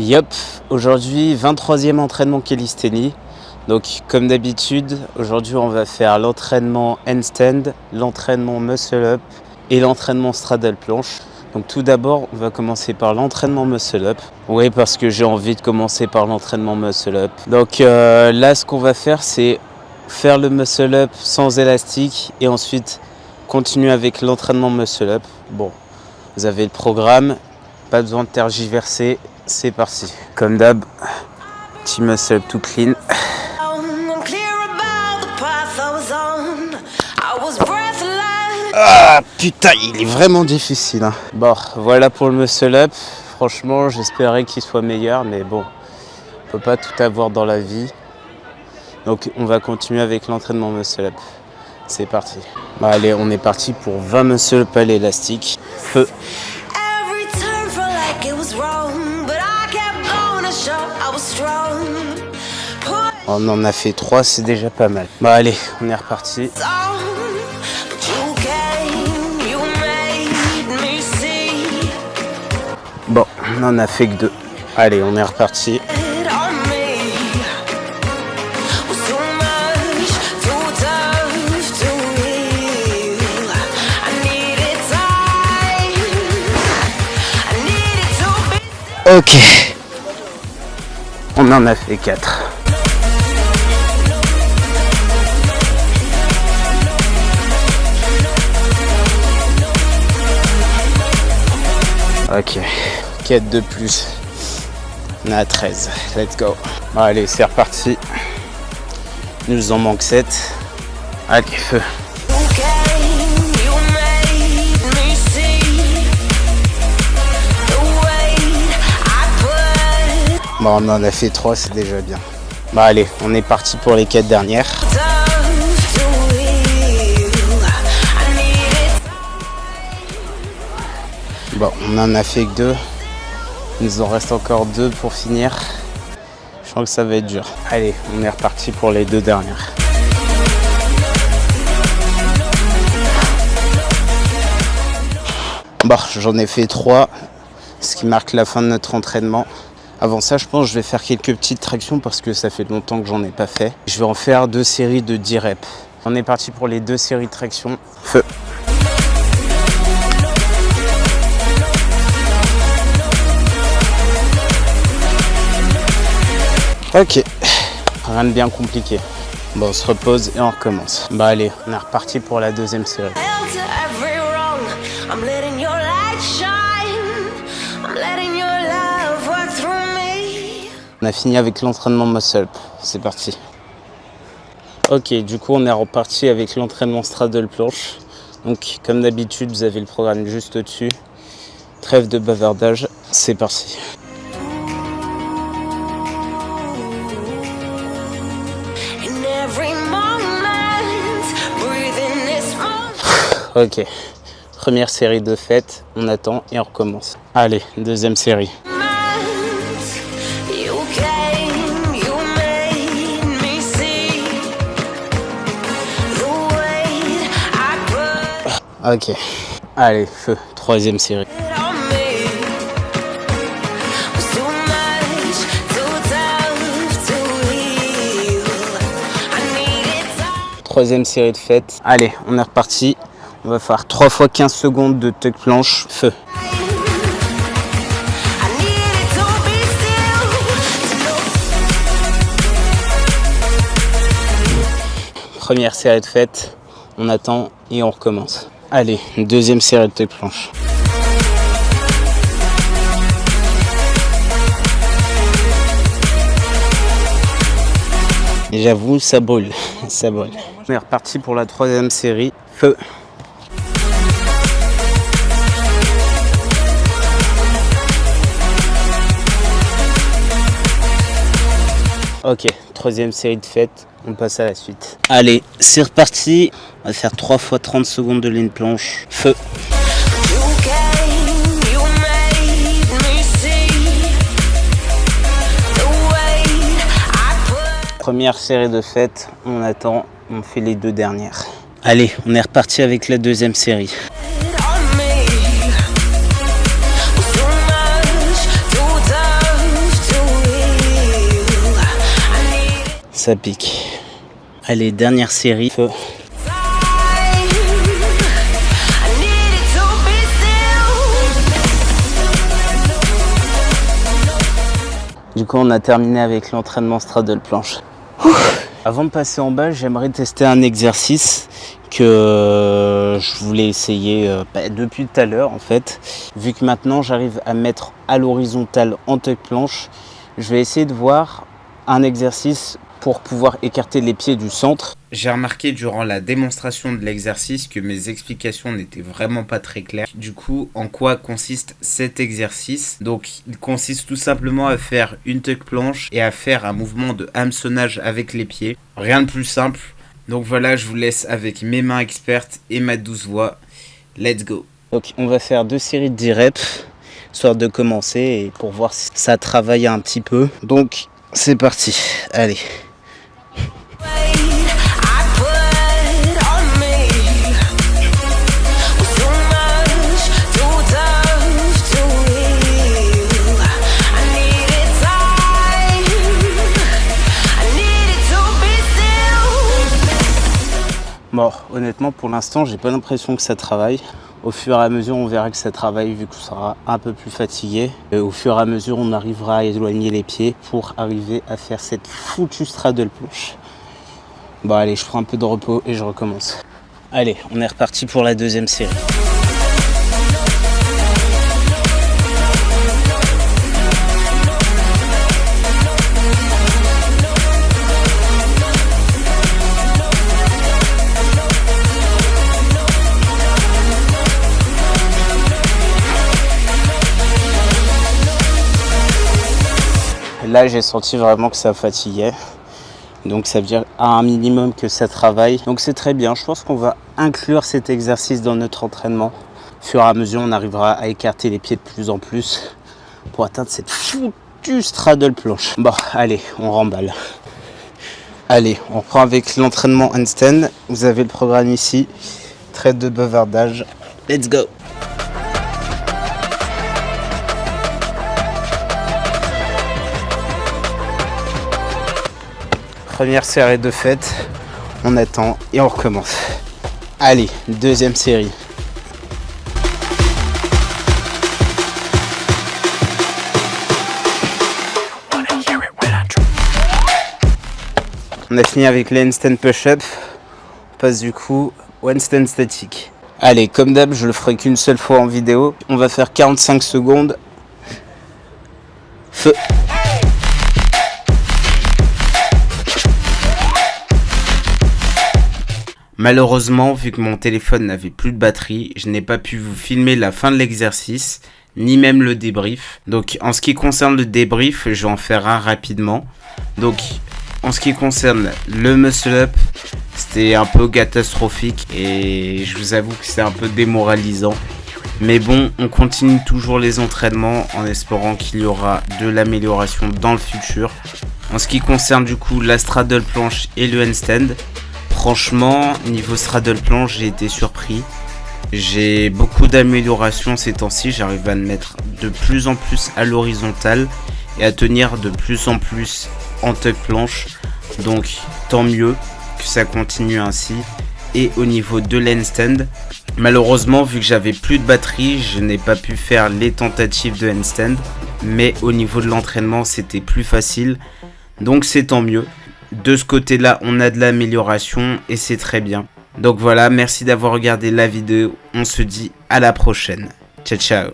Yup, aujourd'hui 23e entraînement calisthénie. Donc comme d'habitude, aujourd'hui on va faire l'entraînement handstand, l'entraînement muscle up et l'entraînement straddle planche. Donc tout d'abord, on va commencer par l'entraînement muscle up. Oui, parce que j'ai envie de commencer par l'entraînement muscle up. Donc là, ce qu'on va faire, c'est faire le muscle up sans élastique et ensuite continuer avec l'entraînement muscle up. Bon, vous avez le programme, pas besoin de tergiverser, c'est parti. Comme d'hab, petit muscle up tout clean. Ah putain, il est vraiment difficile hein. Bon, voilà pour le muscle up. Franchement, j'espérais qu'il soit meilleur, mais bon, on peut pas tout avoir dans la vie. Donc on va continuer avec l'entraînement muscle up. C'est parti. Bon, allez, on est parti pour 20 muscle up à l'élastique. Feu. On en a fait 3, c'est déjà pas mal. Bon allez, on est reparti. Bon, on en a fait que 2. Allez, on est reparti. Ok. On en a fait 4. Ok, 4 de plus. On est à 13. Let's go. Bon, allez, c'est reparti. Il nous en manque 7. Allez, feu. Bon, on en a fait 3, c'est déjà bien. Bon, allez, on est parti pour les 4 dernières. Bon, on en a fait que 2. Il nous en reste encore 2 pour finir. Je sens que ça va être dur. Allez, on est reparti pour les 2 dernières. Bon, j'en ai fait 3, ce qui marque la fin de notre entraînement. Avant ça, je pense que je vais faire quelques petites tractions parce que ça fait longtemps que j'en ai pas fait. Je vais en faire 2 séries de 10 reps. On est parti pour les 2 séries de tractions. Feu. Ok, rien de bien compliqué. Bon, on se repose et on recommence. Bah allez, on est reparti pour la 2e série. On a fini avec l'entraînement muscle up. C'est parti. Ok, du coup on est reparti avec l'entraînement straddle planche. Donc comme d'habitude, vous avez le programme juste au-dessus. Trêve de bavardage, c'est parti. Ok, première série de faites, on attend et on recommence. Allez, 2e série. Ok, allez, feu, 3e série. Troisième série de fêtes. Allez, on est reparti. On va faire 3 fois 15 secondes de tuck planche. Feu. Première série de fêtes. On attend et on recommence. Allez, 2e série de tuck planche. Et j'avoue, ça brûle, ça brûle. On est reparti pour la 3e série. Feu. Ok, 3e série de fête, on passe à la suite. Allez, c'est reparti. On va faire 3 fois 30 secondes de ligne planche. Feu. Première série de fêtes, on attend, on fait les 2 dernières. Allez, on est reparti avec la 2e série. Ça pique. Allez, dernière série. Feu. Du coup, on a terminé avec l'entraînement straddle planche. Avant de passer en bas, j'aimerais tester un exercice que je voulais essayer depuis tout à l'heure en fait. Vu que maintenant j'arrive à mettre à l'horizontale en tuck planche, je vais essayer de voir un exercice pour pouvoir écarter les pieds du centre. J'ai remarqué durant la démonstration de l'exercice que mes explications n'étaient vraiment pas très claires. Du coup, en quoi consiste cet exercice? Donc, il consiste tout simplement à faire une tuck planche et à faire un mouvement de hameçonnage avec les pieds. Rien de plus simple. Donc voilà, je vous laisse avec mes mains expertes et ma douce voix. Let's go! Donc, on va faire 2 séries de 10 reps, histoire de commencer et pour voir si ça travaille un petit peu. Donc, c'est parti. Allez. Bon, honnêtement, pour l'instant, j'ai pas l'impression que ça travaille. Au fur et à mesure, on verra que ça travaille vu qu'on sera un peu plus fatigué. Et au fur et à mesure, on arrivera à éloigner les pieds pour arriver à faire cette foutue straddle planche. Bon, allez, je prends un peu de repos et je recommence. Allez, on est reparti pour la deuxième série. Là, j'ai senti vraiment que ça fatiguait. Donc, ça veut dire à un minimum que ça travaille. Donc, c'est très bien. Je pense qu'on va inclure cet exercice dans notre entraînement. Au fur et à mesure, on arrivera à écarter les pieds de plus en plus pour atteindre cette foutue straddle planche. Bon, allez, on remballe. Allez, on reprend avec l'entraînement handstand. Vous avez le programme ici. Traite de bavardage. Let's go! Première série de fête, on attend et on recommence. Allez, deuxième série. On a fini avec les handstand push-up. On passe du coup au handstand statique. Allez, comme d'hab, je le ferai qu'une seule fois en vidéo. On va faire 45 secondes. Feu. Malheureusement, vu que mon téléphone n'avait plus de batterie, je n'ai pas pu vous filmer la fin de l'exercice, ni même le débrief. Donc, en ce qui concerne le débrief, je vais en faire un rapidement. Donc, en ce qui concerne le muscle-up, c'était un peu catastrophique et je vous avoue que c'est un peu démoralisant. Mais bon, on continue toujours les entraînements en espérant qu'il y aura de l'amélioration dans le futur. En ce qui concerne du coup la straddle planche et le handstand, franchement, niveau straddle planche, j'ai été surpris. J'ai beaucoup d'améliorations ces temps-ci. J'arrive à me mettre de plus en plus à l'horizontale et à tenir de plus en plus en tuck planche. Donc, tant mieux que ça continue ainsi. Et au niveau de l'handstand, malheureusement, vu que j'avais plus de batterie, je n'ai pas pu faire les tentatives de handstand. Mais au niveau de l'entraînement, c'était plus facile. Donc, c'est tant mieux. De ce côté-là, on a de l'amélioration et c'est très bien. Donc voilà, merci d'avoir regardé la vidéo. On se dit à la prochaine. Ciao, ciao.